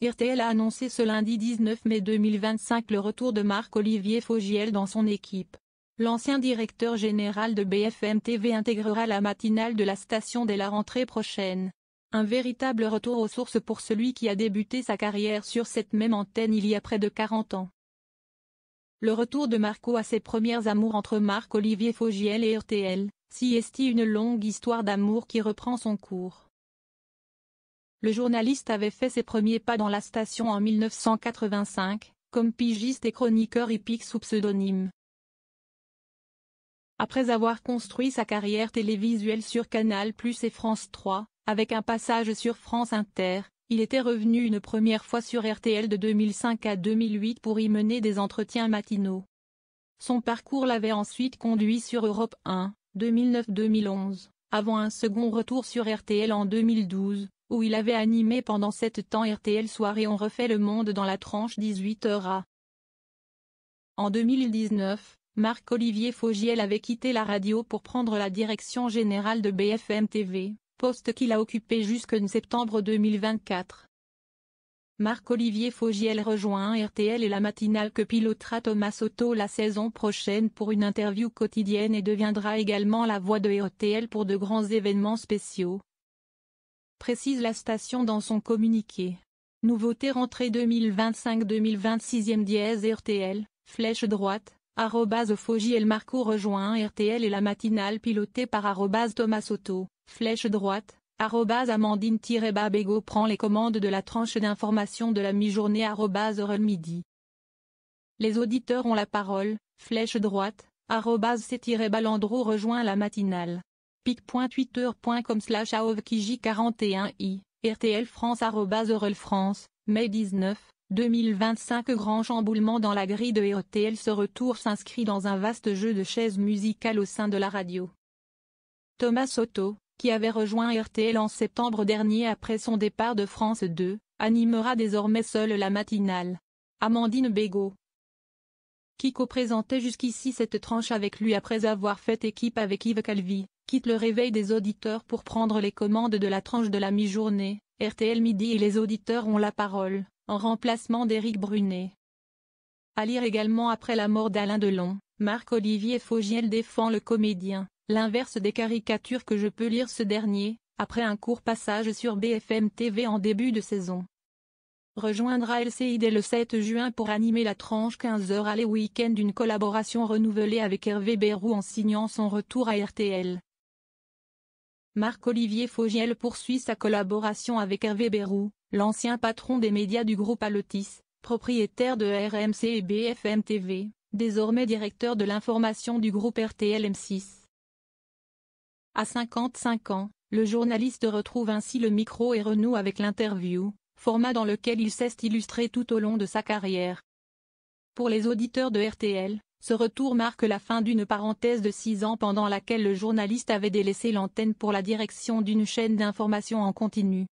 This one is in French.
RTL a annoncé ce lundi 19 mai 2025 le retour de Marc-Olivier Fogiel dans son équipe. L'ancien directeur général de BFM TV intégrera la matinale de la station dès la rentrée prochaine. Un véritable retour aux sources pour celui qui a débuté sa carrière sur cette même antenne il y a près de 40 ans. Le retour de Marco à ses premières amours entre Marc-Olivier Fogiel et RTL, si est une longue histoire d'amour qui reprend son cours. Le journaliste avait fait ses premiers pas dans la station en 1985, comme pigiste et chroniqueur hippique sous pseudonyme. Après avoir construit sa carrière télévisuelle sur Canal+ et France 3, avec un passage sur France Inter, il était revenu une première fois sur RTL de 2005 à 2008 pour y mener des entretiens matinaux. Son parcours l'avait ensuite conduit sur Europe 1, 2009-2011, avant un second retour sur RTL en 2012, où il avait animé pendant 7 ans RTL Soirée On refait le monde dans la tranche 18h. En 2019, Marc-Olivier Fogiel avait quitté la radio pour prendre la direction générale de BFM TV, poste qu'il a occupé jusqu'en septembre 2024. Marc-Olivier Fogiel rejoint RTL et la matinale que pilotera Thomas Soto la saison prochaine pour une interview quotidienne et deviendra également la voix de RTL pour de grands événements spéciaux. Précise la station dans son communiqué. Nouveauté rentrée 2025-2026 dièse RTL, flèche droite, @Fogiel Marco rejoint RTL et la matinale pilotée par @Thomas Soto, flèche droite, @Amandine-Babego prend les commandes de la tranche d'information de la mi-journée @Heure midi. Les auditeurs ont la parole, flèche droite, @C-Balandro rejoint la matinale. pic.twitter.com/aovkij41i, RTL France @Heure France, mai 19, 2025 Grand chamboulement dans la grille de RTL. Ce retour s'inscrit dans un vaste jeu de chaises musicales au sein de la radio. Thomas Soto, qui avait rejoint RTL en septembre dernier après son départ de France 2, animera désormais seul la matinale. Amandine Bégaud, qui co-présentait jusqu'ici cette tranche avec lui après avoir fait équipe avec Yves Calvi, quitte le réveil des auditeurs pour prendre les commandes de la tranche de la mi-journée, RTL Midi et les auditeurs ont la parole, en remplacement d'Éric Brunet. À lire également après la mort d'Alain Delon, Marc-Olivier Fogiel défend le comédien, l'inverse des caricatures que je peux lire ce dernier, après un court passage sur BFM TV en début de saison. Rejoindra LCI dès le 7 juin pour animer la tranche 15h aller week-end d'une collaboration renouvelée avec Hervé Bérou en signant son retour à RTL. Marc-Olivier Fogiel poursuit sa collaboration avec Hervé Bérou, l'ancien patron des médias du groupe Alotis, propriétaire de RMC et BFM TV, désormais directeur de l'information du groupe RTL M6. À 55 ans, le journaliste retrouve ainsi le micro et renoue avec l'interview, format dans lequel il s'est illustré tout au long de sa carrière. Pour les auditeurs de RTL, ce retour marque la fin d'une parenthèse de 6 ans pendant laquelle le journaliste avait délaissé l'antenne pour la direction d'une chaîne d'information en continu.